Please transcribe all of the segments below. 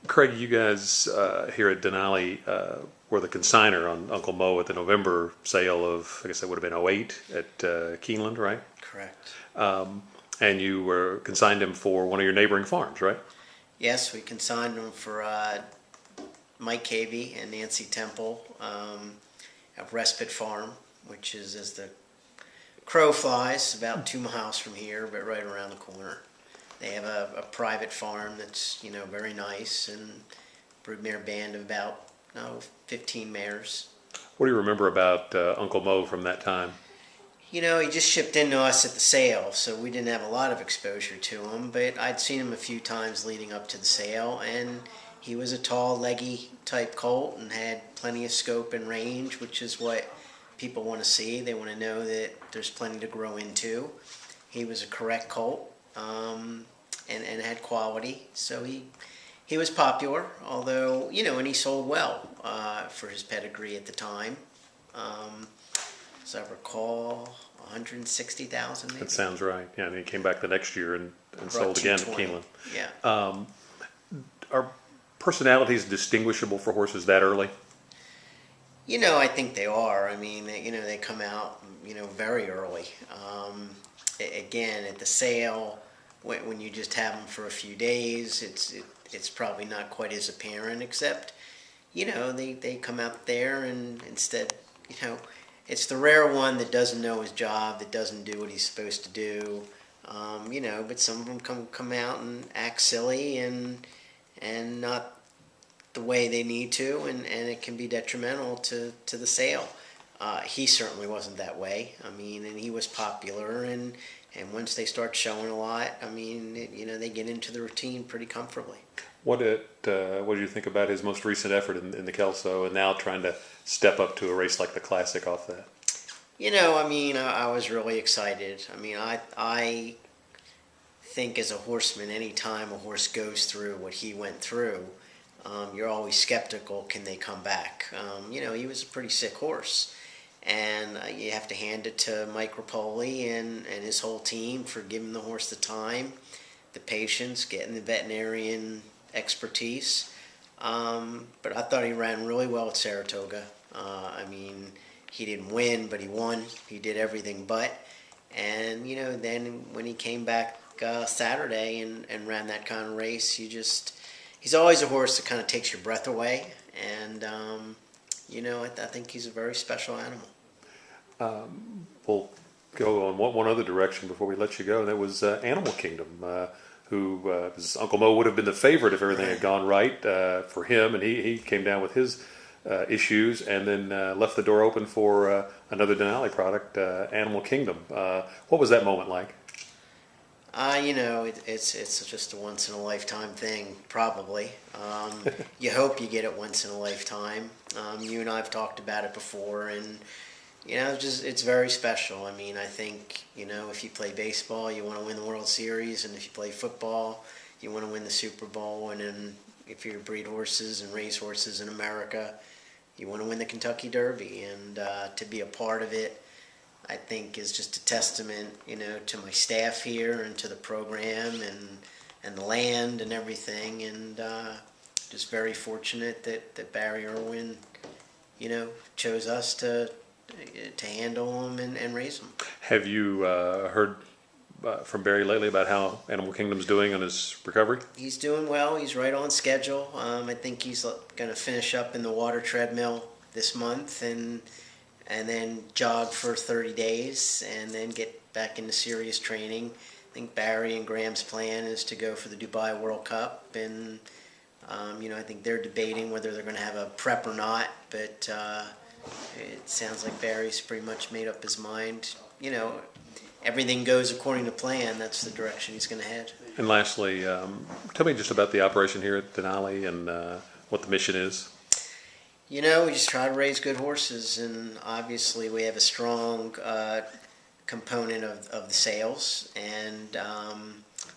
Craig, you guys here at Denali were the consigner on Uncle Mo at the November sale of, I guess that would have been '08 at Keeneland, right? Correct. And you were consigned him for one of your neighboring farms, right? Yes, we consigned them for Mike Cavey and Nancy Temple at Respite Farm, which is as the crow flies, about 2 miles from here, but right around the corner. They have a private farm that's very nice, and broodmare band of about 15 mares. What do you remember about Uncle Mo from that time? He just shipped into us at the sale, so we didn't have a lot of exposure to him, but I'd seen him a few times leading up to the sale, and he was a tall, leggy type colt and had plenty of scope and range, which is what people want to see. They want to know that there's plenty to grow into. He was a correct colt, and had quality, so he was popular, although, and he sold well for his pedigree at the time. As I recall, 160,000 maybe. That sounds right. Yeah, and he came back the next year and Brought sold again at 220. Keeneland. Yeah. Are personalities distinguishable for horses that early? I think they are. I mean, they come out, very early. Again, at the sale, when you just have them for a few days, it's probably not quite as apparent, except, they come out there and instead, it's the rare one that doesn't know his job, that doesn't do what he's supposed to do, but some of them come out and act silly and not the way they need to, and it can be detrimental to the sale. He certainly wasn't that way. I mean, and he was popular, and once they start showing a lot, I mean, they get into the routine pretty comfortably. What did you think about his most recent effort in the Kelso, and now trying to step up to a race like the Classic off that? I was really excited. I mean, I think as a horseman, any time a horse goes through what he went through, you're always skeptical, can they come back? He was a pretty sick horse. And you have to hand it to Mike Rapoli and his whole team for giving the horse the time, the patience, getting the veterinarian expertise. But I thought he ran really well at Saratoga. He didn't win, but he won. He did everything but. And, then when he came back Saturday and ran that kind of race, he's always a horse that kind of takes your breath away. And, I think he's a very special animal. We'll go on one other direction before we let you go, and that was Animal Kingdom, who Uncle Mo would have been the favorite if everything had gone right for him, and he came down with his issues and then left the door open for another Denali product, Animal Kingdom. What was that moment like? It's just a once-in-a-lifetime thing, probably. You hope you get it once in a lifetime. You and I have talked about it before, and, it's very special. I mean, I think, if you play baseball, you want to win the World Series, and if you play football, you want to win the Super Bowl, and then if you breed horses and raise horses in America, you want to win the Kentucky Derby, and to be a part of it, I think is just a testament, to my staff here and to the program and the land and everything, and just very fortunate that Barry Irwin, chose us to handle them and raise them. Have you heard from Barry lately about how Animal Kingdom's doing on his recovery? He's doing well. He's right on schedule. I think he's going to finish up in the water treadmill this month and then jog for 30 days and then get back into serious training. I think Barry and Graham's plan is to go for the Dubai World Cup, and I think they're debating whether they're going to have a prep or not, but it sounds like Barry's pretty much made up his mind. Everything goes according to plan. That's the direction he's going to head. And lastly, tell me just about the operation here at Denali and what the mission is. We just try to raise good horses, and obviously we have a strong component of the sales, and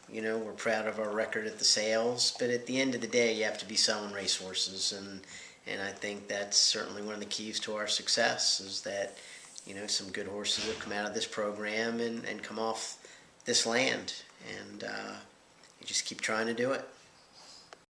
we're proud of our record at the sales, but at the end of the day you have to be selling race horses, and I think that's certainly one of the keys to our success, is that some good horses have come out of this program and come off this land, and you just keep trying to do it.